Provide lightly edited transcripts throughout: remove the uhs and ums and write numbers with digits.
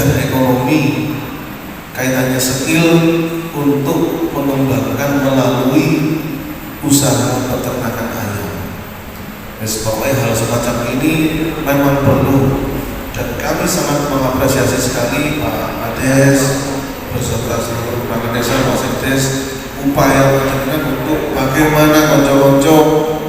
dan ekonomi, kaitannya skill untuk mengembangkan melalui usaha peternakan ayam. Pokoknya hal semacam ini memang perlu, dan kami sangat mengapresiasi sekali Pak Ades beserta seluruh perangkat desa, Mas Ades, upaya dengan untuk bagaimana konco-konco,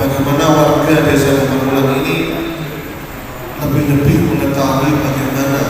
bagaimana warga desa Pamulang ini lebih-lebih mengetahui bagaimana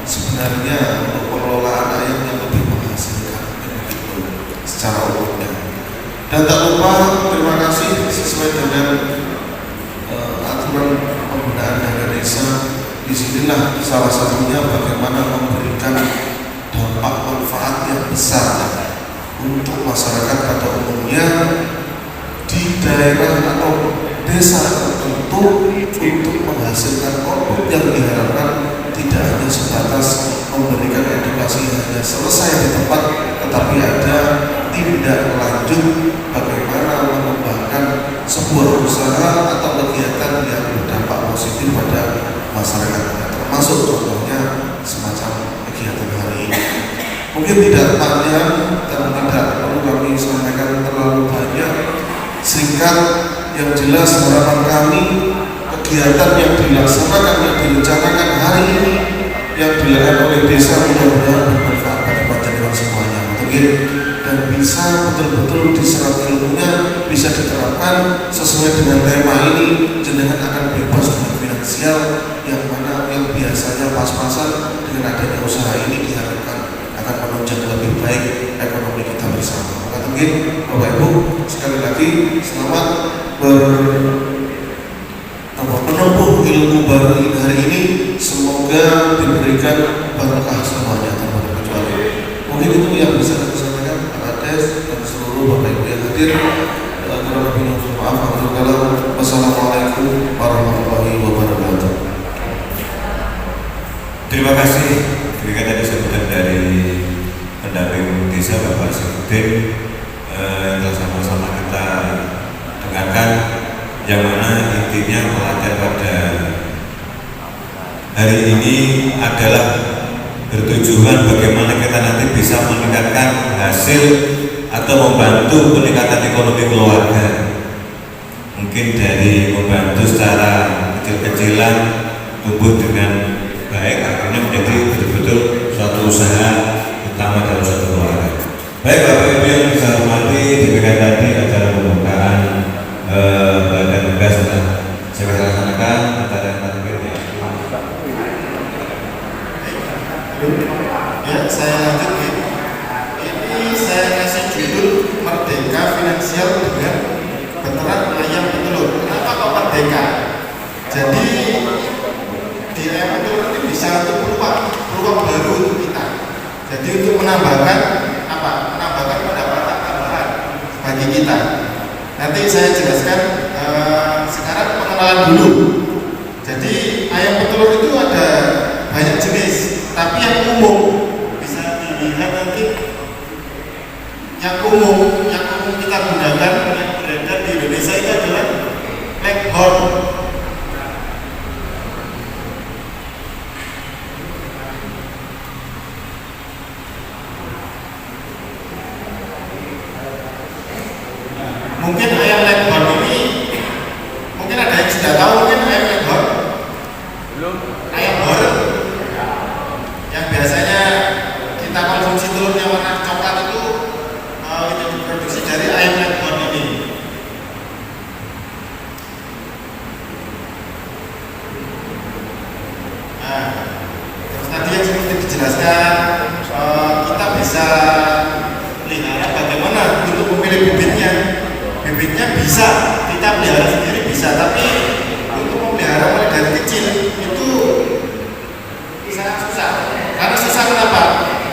sebenarnya untuk pengelolaan ayam yang lebih menghasilkan secara umumnya. Dan tak lupa terima kasih sesuai dengan aturan penggunaan dana desa. Disinilah salah satunya bagaimana memberikan dampak manfaat yang besar untuk masyarakat pada umumnya di daerah atau desa tertentu untuk menghasilkan produk yang diharapkan tidak hanya sebatas memberikan edukasi hanya selesai di tempat, tetapi ada tindak lanjut bagaimana mengembangkan sebuah usaha atau kegiatan yang berdampak positif pada masyarakat, termasuk contohnya semacam kegiatan hari ini. Mungkin tidak panjang dan tidak perlu kami sampaikan terlalu banyak, singkat. Yang jelas harapan kami kegiatan yang dilaksanakan, yang direncanakan hari ini, yang dilakukan oleh desa mudah-mudahan bermanfaat bagi panjenengan semuanya, dan bisa betul-betul diserap ilmunya, bisa diterapkan sesuai dengan tema ini. Jenengan akan bebas dengan finansial yang mana yang biasanya pas-pasan, dengan adanya usaha ini diharapkan akan menunjang lebih baik ekonomi kita bersama. Maka mungkin Bapak Ibu sekali lagi selamat menempuh ilmu baru hari ini. Semoga diberikan berkah semuanya tanpa terkecuali. Mungkin itu yang bisa saya sampaikan Pak Ades dan seluruh Bapak Ibu yang hadir. Kurang lebih mohon maaf. Wassalamualaikum warahmatullahi wabarakatuh. Terima kasih. Demikian tadi sambutan dari pendamping desa Bapak Syekhuddin yang sama-sama kita dengarkan, yang mana intinya pelatihan pada hari ini adalah bertujuan bagaimana kita nanti bisa meningkatkan hasil atau membantu peningkatan ekonomi keluarga. Mungkin dari membantu secara kecil-kecilan tumbuh dengan baik, akhirnya menjadi betul-betul suatu usaha utama dalam suatu keluarga. Baik Bapak Ibu yang saya hormati, demikian tadi acara pembukaan badan tugas sudah saya laksanakan antara yang ya, saya lanjut ya. Ini saya kasih judul Merdeka Finansial dengan Beternak Ayam Petelur. Kenapa kok merdeka? Jadi di ayam petelur ini bisa untuk peluang baru untuk kita. Jadi untuk menambahkan pendapatan tambahan bagi kita. Nanti saya jelaskan sekarang pengenalan dulu. Jadi ayam petelur itu ada banyak jenis, tapi yang umum bisa dilihat nanti yang umum kita gunakan yang beredar di Indonesia itu adalah Leghorn. Mungkin ayam Leghorn ini, mungkin ada yang sudah tahu mungkin ayam Leghorn. Belum. Ayam horeg yang biasanya kita konsumsi telurnya warna coklat itu diproduksi dari ayam Leghorn ini. Nah, terus tadi yang seperti dijelaskan, kita bisa lihat bagaimana untuk memilih bibitnya. Bibitnya bisa kita pelihara sendiri bisa, tapi untuk memelihara mulai dari kecil itu sangat susah. Karena susah kenapa?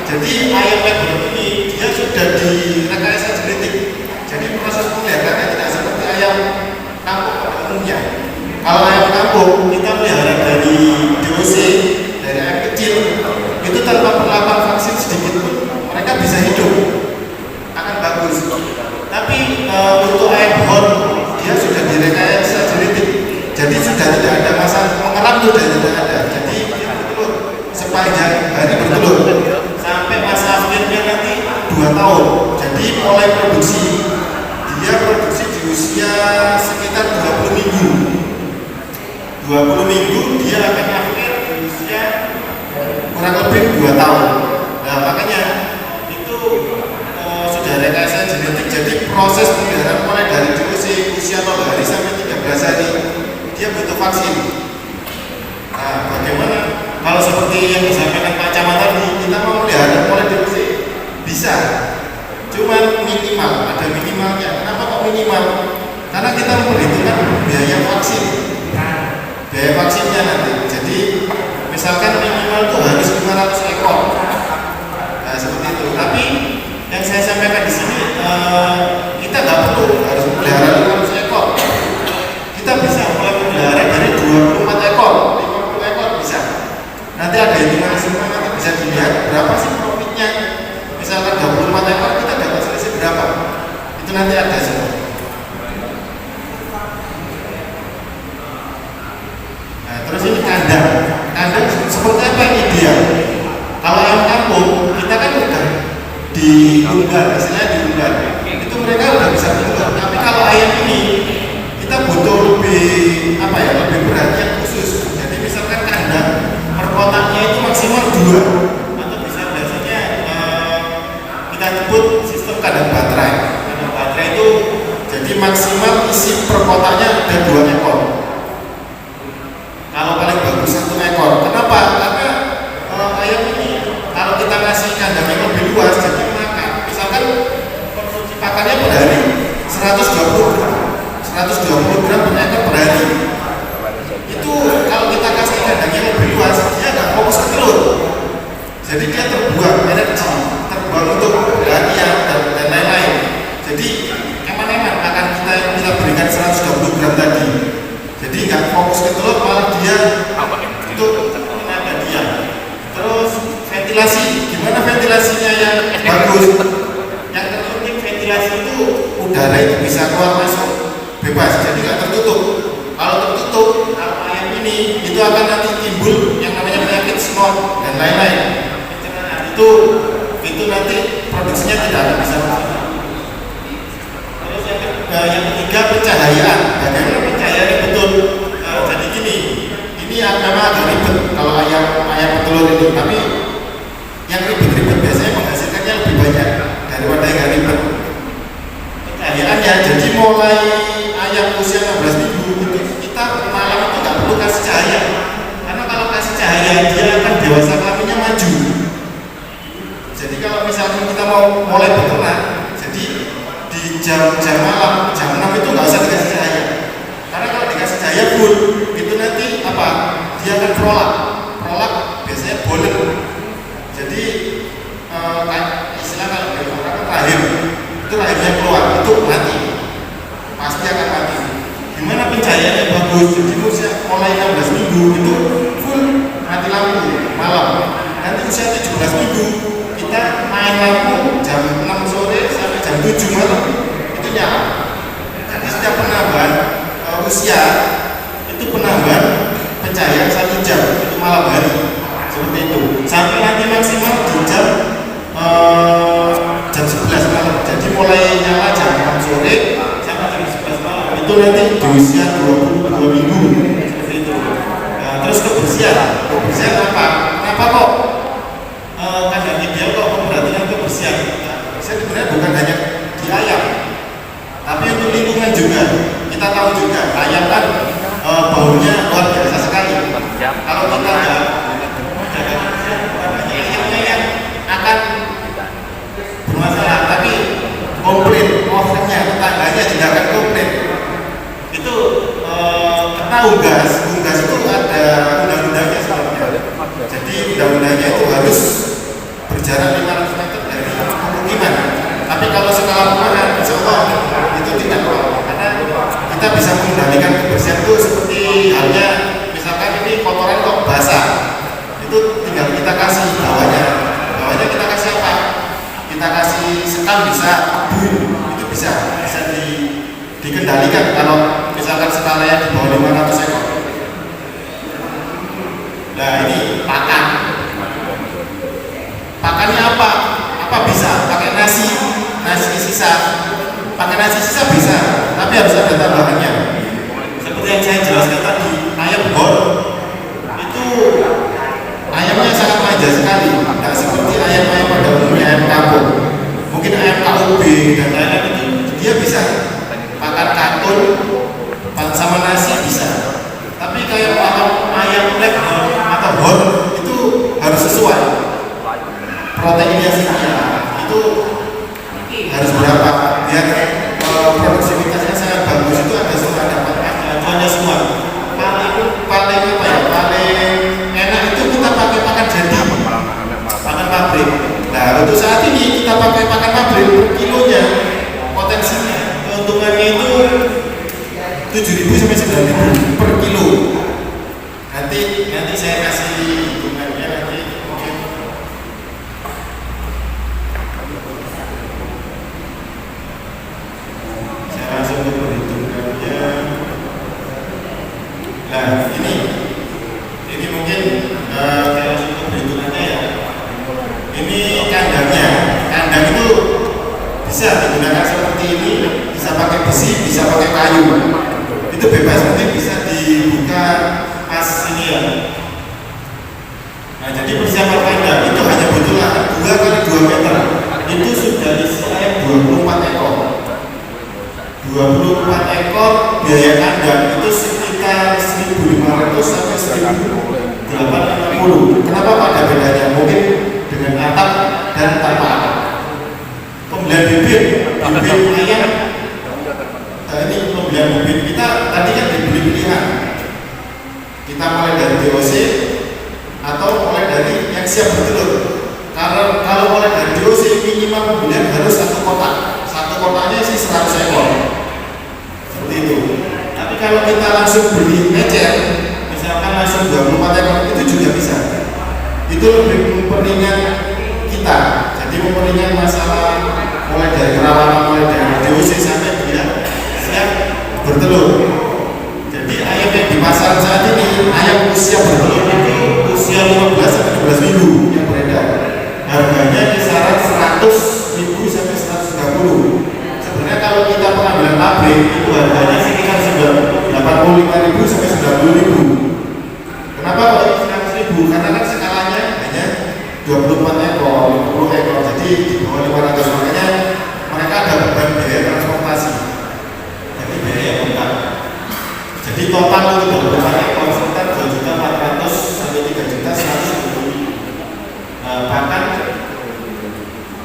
Jadi ayam Leghorn ini dia sudah direkayasa genetik. Jadi proses pemeliharaannya tidak seperti ayam kampung pada umumnya. Kalau ayam kampung kita pelihara dari DOC, dari ayam kecil, itu tanpa perlakuan vaksin sedikit pun mereka bisa hidup, akan bagus. Tapi untuk ayam horn dia sudah direkayasa genetik, jadi sudah tidak ada masalah mengeram, sudah tidak ada. Jadi dia betul sepanjang hari bertelur sampai masa akhirnya nanti 2 tahun. Jadi mulai produksi, dia produksi di usia sekitar 20 minggu. 20 minggu dia akan akhir di usia kurang lebih 2 tahun. Nah makanya itu sudah rekayasa genetik. Jadi proses pemeliharaan mulai dari usia 0 hari sampai 13 hari dia butuh vaksin. Nah bagaimana kalau seperti yang disampaikan Pak Camat tadi, kita mau melihara mulai dari usia bisa, cuman minimal, ada minimalnya. Kenapa kok minimal? Karena kita memperhitungkan biaya vaksin, biaya vaksinnya nanti. Jadi misalkan minimal itu harus 500 ekor. Nah seperti itu. Tapi yang saya sampaikan di sini kita nggak perlu harus memelihara 500 ekor. Kita bisa mulai memelihara dari 24 ekor, 50 ekor bisa. Nanti ada hitungan semua, nanti bisa dilihat berapa sih profitnya. Misalkan 24 ekor kita dapat selisih berapa? Itu nanti ada semua. Nah, terus ini kandang. Kandang seperti apa yang ideal? Kalau ayam kampung, kita kan udah diunggar, istilahnya diunggar. Itu mereka udah bisa diunggar. Tapi kalau ayam ini, kita butuh lebih lebih perhatian khusus. Jadi misalkan kandang per kotaknya itu maksimal 2, atau bisa biasanya kita sebut sistem kandang baterai. Kandang baterai itu jadi maksimal isi per kotaknya ada 2 ekor. Kalau paling bagus 1 ekor. Kenapa? Karena ayam ini kalau kita kasih kandang yang lebih luas jadi makan. Misalkan konsumsi pakannya per hari 120 gram. 120 gram per ekor per hari. Itu kalau kita kasih kandang yang lebih luas, dia nggak fokus ke telur. Jadi dia terbuang energi, terbuang untuk latihan dan lain-lain. Jadi eman-eman akan kita berikan 120 gram tadi. Jadi nggak fokus ke telur, malah dia untuk tenaga dia. Terus ventilasi, gimana ventilasinya yang bagus? Yang terpenting ventilasi itu udara itu bisa keluar masuk bebas, jadi nggak tertutup. Kalau tertutup, kalau ayam ini itu akan nanti timbul yang namanya penyakit snot dan lain-lain. Itu nanti produksinya tidak akan bisa maksimal. Terus yang ketiga pencahayaan. Bagaimana pencahayaan yang betul? Jadi gini, ini memang agak ribet kalau ayam petelur itu, tapi yang ribet-ribet biasanya menghasilkannya lebih banyak daripada yang ribet. Pencahayaannya, jadi mulai ayam usia 16 minggu itu kita malam itu nggak perlu kasih cahaya, karena kalau kasih cahaya dia akan dewasa kelaminnya maju. Jadi kalau misalnya kita mau mulai beternak, jadi di jam malam jam 6 itu nggak usah dikasih cahaya, karena kalau dikasih cahaya full itu nanti dia akan prolak biasanya bolen. Jadi istilah kalau dari orang rahim itu rahimnya keluar, itu mati, pasti akan mati. Gimana pencahayaan yang bagus? Jadi usia mulai 16 minggu itu full mati lampu malam. Nanti usia 17 minggu kita main lampu jam 6 sore sampai jam 7 malam itu nyala. Jadi setiap penambahan usia itu penambahan pencahayaan 1 jam itu malam hari, seperti itu sampai nanti maksimal di jam 11 malam. Jadi mulai nyala jam 6 sore sampai jam 11 malam itu nanti di usia 22 minggu, seperti itu. Nah, terus kebersihan apa? Kenapa kok kandang ideal kok memperhatikan kebersihan? Saya sebenarnya bukan hanya di ayam, tapi untuk lingkungan juga. Kita tahu juga ayam kan baunya luar biasa sekali. Kalau kita ada ayamnya yang akan bermasalah, tapi komplain orangnya, tetangganya juga akan komplain. Itu kena unggas itu ada undang-undangnya sebenarnya. Jadi undang-undangnya itu harus berjarak 500 meter dari pemukiman. Tapi kalau skala perumahan, insya Allah itu tidak apa-apa, karena kita bisa mengendalikan kebersihan itu seperti halnya misalkan ini kotoran kok basah, itu tinggal kita kasih bawahnya kita kasih apa? Kita kasih sekam bisa, abu itu bisa dikendalikan kalau misalkan skalanya di bawah 500 ekor. Nah ini pakan sisa, pakai nasi sisa bisa, tapi harus ada tambahannya. Seperti yang saya jelaskan tadi, ayam bor itu ayamnya sangat manja sekali, tidak seperti ayam-ayam pada umumnya ayam kampung. Mungkin ayam KUB dan lain-lain itu dia bisa makan katun sama nasi bisa. Tapi kayak ayam leghorn atau horn itu harus sesuai proteinnya sekian, itu harus berapa biar produktivitasnya sangat bagus. Itu ada pakai semua. Paling apa ya? Paling enak itu kita pakai pakan jadi, pakan pabrik. Nah untuk saat ini kita pakai pakan pabrik per kilonya potensinya keuntungannya itu 7.000 sampai 9.000 per kilo. Nanti saya kasih hitungannya nanti mungkin. Saya langsung ke perhitungannya. Nah ini mungkin saya langsung ke perhitungannya ya. Ini kandangnya. Kandang itu bisa digunakan seperti ini, bisa pakai besi, bisa pakai kayu. Itu bebas, mungkin bisa dibuka pas ini ya. Nah jadi persiapan kandang itu hanya butuh lahan 2 kali 2 meter. Itu sudah isi ayam 24 ekor. 24 ekor biaya kandang itu sekitar 1.500 sampai 1.850. Kenapa ada bedanya? Mungkin dengan atap dan tanpa atap. Pembelian bibit ayam. Ini pembelian bibit kita tadi kan dibeli pilihan. Kita mulai dari DOC atau mulai dari yang siap bertelur. Kalau mulai dari DOC minimal pembelian harus 1 kotak. 1 kotaknya sih 100 ekor. Seperti itu. Tapi kalau kita langsung beli ecer, misalkan langsung 24 ekor itu juga bisa. Itu lebih memperingan kita. Jadi memperingan masalah mulai dari perawatan, mulai dari DOC sampai dia siap bertelur. Jadi ayam yang di pasar saat ini, ayam usia bertelur itu usia 15 sampai 12 minggu yang beredar. Harganya kisaran 100.000 sampai 130. Sebenarnya kalau kita pengambilan pabrik itu harganya sekitar 85.000 sampai 90.000. Kenapa kalau ini 100.000? Karena kan skalanya hanya 24 ekor, 50 ekor, jadi di bawah 500. Makanya mereka ada beban biaya transportasi. Jadi biaya bengkak. Jadi total itu 24 ekor sekitar 2.400.000 sampai 3.150.000.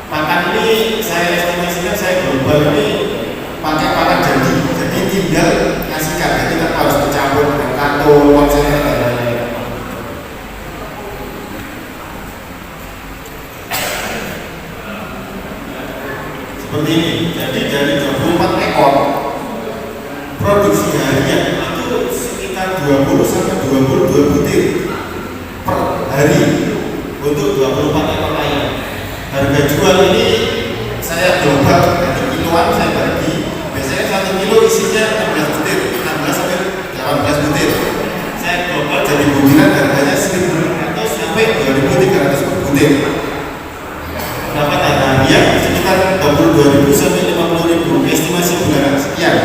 Pakan ini saya estimasikan saya global ini pakai pakan jadi tinggal ngasihkan, jadi kita harus bercampur dengan karton, kontainer dan lain-lain. Seperti ini, jadi dari 24 ekor produksi harian itu sekitar 20 sampai 22 butir per hari untuk 24 ekor ayam. Harga jual ini saya global dari kiloan saya bagi. Biasanya 1 kilo isinya 16 butir, 16 sampai 18 butir. Saya global jadi butiran harganya 1.500 sampai 2.300 per butir. Pendapatan harian sekitar 22.000 sampai 50.000, estimasi bulanan sekian.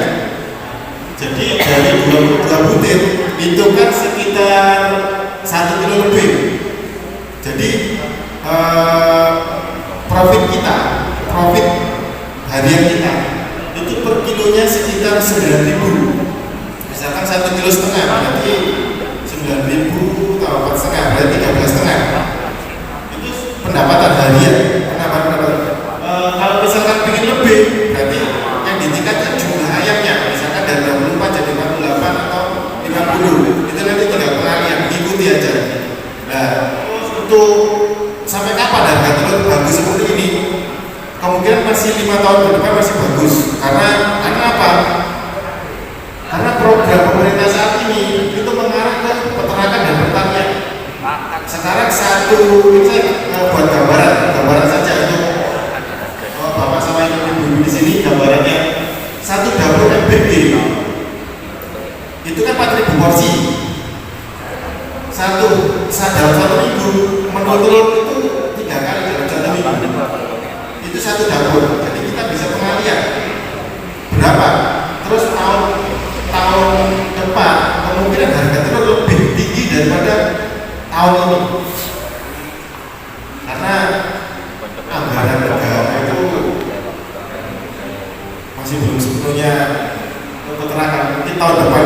Jadi dari 22 butir itu kan sekitar 1 kilo lebih. Jadi profit harian kita itu per kilonya sekitar 9.000. Misalkan 1,5 kilo berarti 9.000 atau 4,5 berarti 13,5. Itu pendapatan harian. Kalau misalkan ingin lebih, berarti yang ditingkatkan jumlah ayamnya. Misalkan dari 24 jadi 48 atau 50. Itu nanti tinggal pengalian, ikuti aja. Nah, untuk sampai kapan harga telur bagus seperti ini? Kemungkinan masih 5 tahun ke depan masih bagus. Karena apa? Karena program pemerintah saat ini itu mengarah ke peternakan dan pertanian. Sekarang ini saya buat gambaran saja untuk bapak sama ibu di sini. Gambarannya satu dapur MBG itu kan 4.000 porsi. Dalam 1 minggu menu telur itu 3 kali dalam 1 minggu. Itu satu dapur. Jadi kita bisa mengalir terus tahun depan kemungkinan harga telur lebih tinggi daripada tahun ini, karena anggaran negara itu masih belum sepenuhnya untuk peternakan. Mungkin tahun depan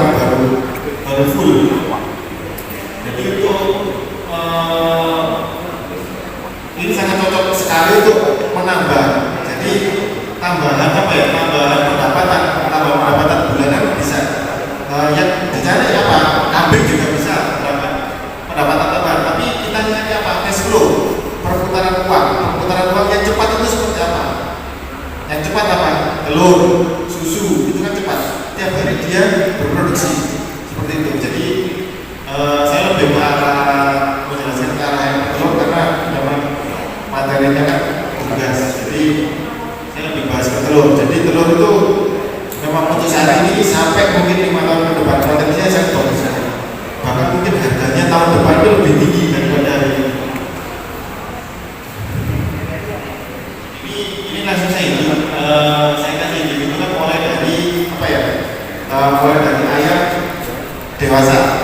baru full. Jadi untuk ini sangat cocok sekali untuk menambah. Jadi tambahan pendapatan bulanan bisa. Yang dicari apa? Kambing juga bisa pendapatan tambahan. Tapi kita nyari apa? Cash flow, perputaran uang yang cepat itu seperti apa? Yang cepat apa? Telur, susu, itu kan cepat. Tiap hari dia berproduksi seperti itu. Jadi saya lebih ke arah menjelaskan ke arah yang telur karena memang materinya kan tugas. Jadi saya lebih bahas ke telur. Jadi telur itu memang untuk saat ini sampai mungkin 5 tahun ke depan potensinya sangat bagus. Bahkan mungkin harganya tahun depan itu lebih tinggi daripada hari ini. Ini langsung saya kasih ini kan mulai dari mulai dari ayam dewasa.